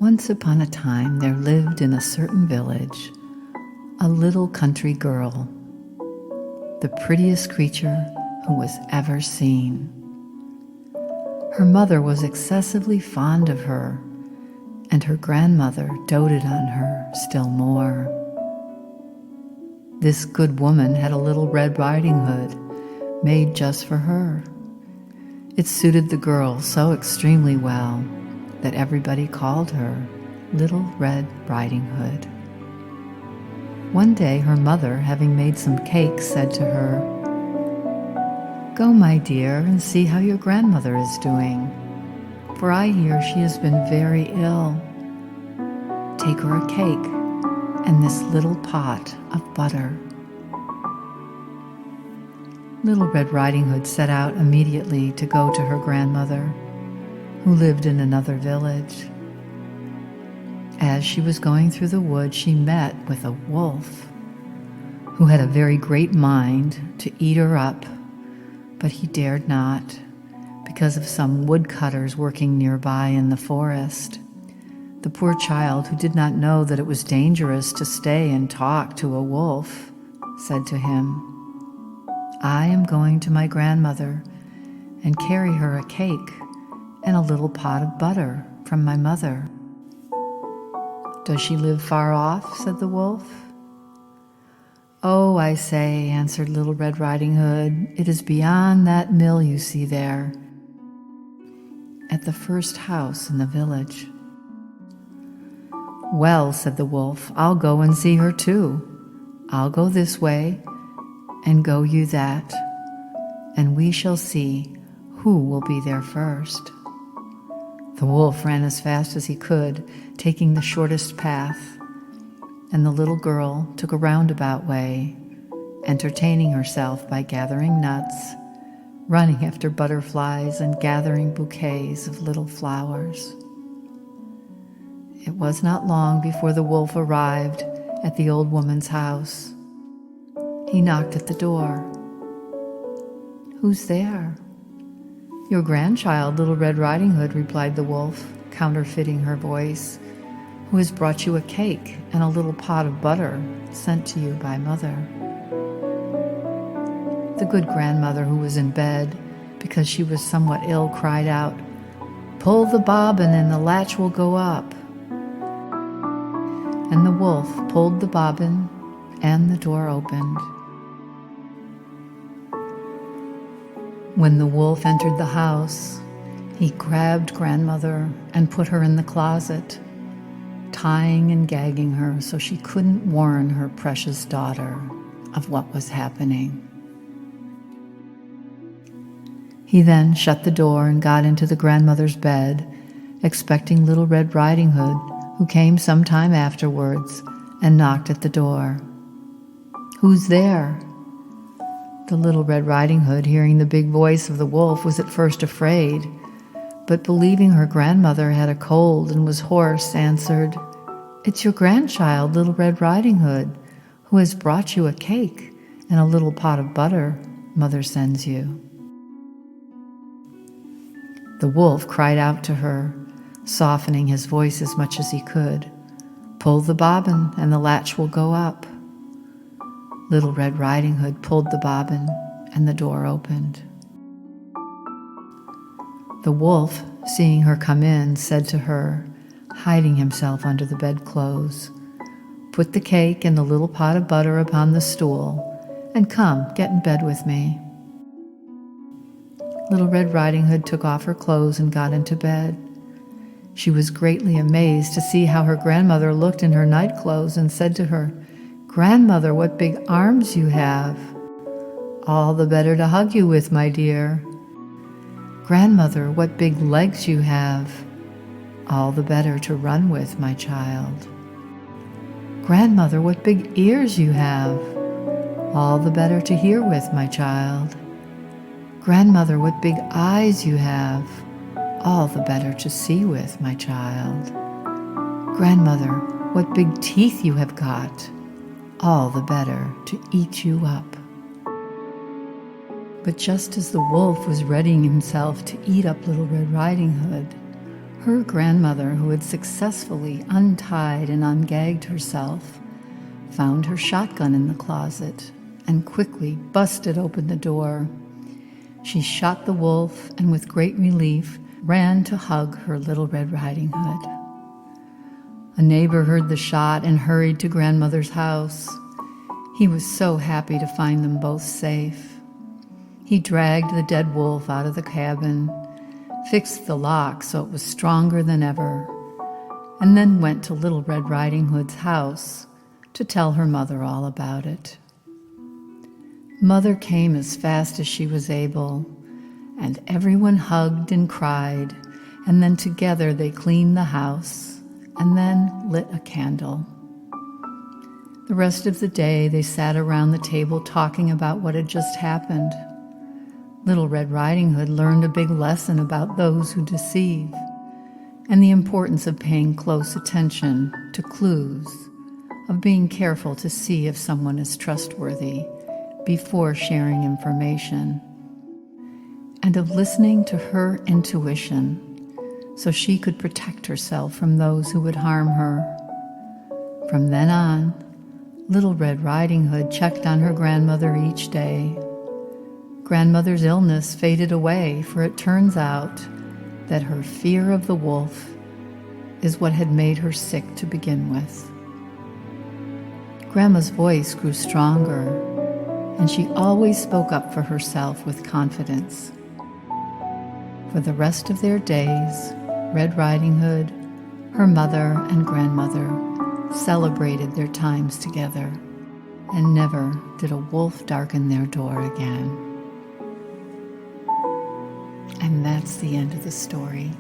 Once upon a time there lived in a certain village a little country girl, the prettiest creature who was ever seen. Her mother was excessively fond of her, and her grandmother doted on her still more. This good woman had a little Red Riding Hood made just for her. It suited the girl so extremely well that everybody called her Little Red Riding Hood. One day her mother, having made some cakes, said to her, "Go, my dear, and see how your grandmother is doing, for I hear she has been very ill. Take her a cake and this little pot of butter." Little Red Riding Hood set out immediately to go to her grandmother, who lived in another village. As she was going through the wood, she met with a wolf, who had a very great mind to eat her up, but he dared not, because of some woodcutters working nearby in the forest. The poor child, who did not know that it was dangerous to stay and talk to a wolf, said to him, "I am going to my grandmother and carry her a cake and a little pot of butter from my mother." "Does she live far off?" said the wolf. "Oh, I say," answered Little Red Riding Hood, "it is beyond that mill you see there, at the first house in the village." "Well," said the wolf, "I'll go and see her too. I'll go this way, and go you that, and we shall see who will be there first." The wolf ran as fast as he could, taking the shortest path, and the little girl took a roundabout way, entertaining herself by gathering nuts, running after butterflies, and gathering bouquets of little flowers. It was not long before the wolf arrived at the old woman's house. He knocked at the door. "Who's there?" "Your grandchild, Little Red Riding Hood," replied the wolf, counterfeiting her voice, "who has brought you a cake and a little pot of butter sent to you by mother." The good grandmother, who was in bed because she was somewhat ill, cried out, "Pull the bobbin and the latch will go up." And the wolf pulled the bobbin and the door opened. When the wolf entered the house, he grabbed grandmother and put her in the closet, tying and gagging her so she couldn't warn her precious daughter of what was happening. He then shut the door and got into the grandmother's bed, expecting Little Red Riding Hood, who came some time afterwards and knocked at the door. "Who's there?" The Little Red Riding Hood, hearing the big voice of the wolf, was at first afraid, but believing her grandmother had a cold and was hoarse, answered, "It's your grandchild, Little Red Riding Hood, who has brought you a cake and a little pot of butter mother sends you." The wolf cried out to her, softening his voice as much as he could, "Pull the bobbin and the latch will go up." Little Red Riding Hood pulled the bobbin and the door opened. The wolf, seeing her come in, said to her, hiding himself under the bedclothes, "Put the cake and the little pot of butter upon the stool, and come, get in bed with me." Little Red Riding Hood took off her clothes and got into bed. She was greatly amazed to see how her grandmother looked in her nightclothes and said to her, "Grandmother, what big arms you have! All the better to hug you with, my dear." "Grandmother, what big legs you have! All the better to run with, my child." "Grandmother, what big ears you have! All the better to hear with, my child." "Grandmother, what big eyes you have! All the better to see with, my child." "Grandmother, what big teeth you have got! All the better to eat you up." But just as the wolf was readying himself to eat up Little Red Riding Hood, Her grandmother, who had successfully untied and ungagged herself, found her shotgun in the closet and quickly busted open the door. She shot the wolf and with great relief ran to hug her Little Red Riding Hood. A neighbor heard the shot and hurried to grandmother's house. He was so happy to find them both safe. He dragged the dead wolf out of the cabin, fixed the lock so it was stronger than ever, and then went to Little Red Riding Hood's house to tell her mother all about it. Mother came as fast as she was able, and everyone hugged and cried, and then together they cleaned the house and then lit a candle. The rest of the day they sat around the table talking about what had just happened. Little Red Riding Hood learned a big lesson about those who deceive and the importance of paying close attention to clues, of being careful to see if someone is trustworthy before sharing information, and of listening to her intuition so she could protect herself from those who would harm her. From then on, Little Red Riding Hood checked on her grandmother each day. Grandmother's illness faded away, for it turns out that her fear of the wolf is what had made her sick to begin with. Grandma's voice grew stronger, and she always spoke up for herself with confidence. For the rest of their days, Red Riding Hood, her mother, and grandmother celebrated their times together, and never did a wolf darken their door again. And that's the end of the story.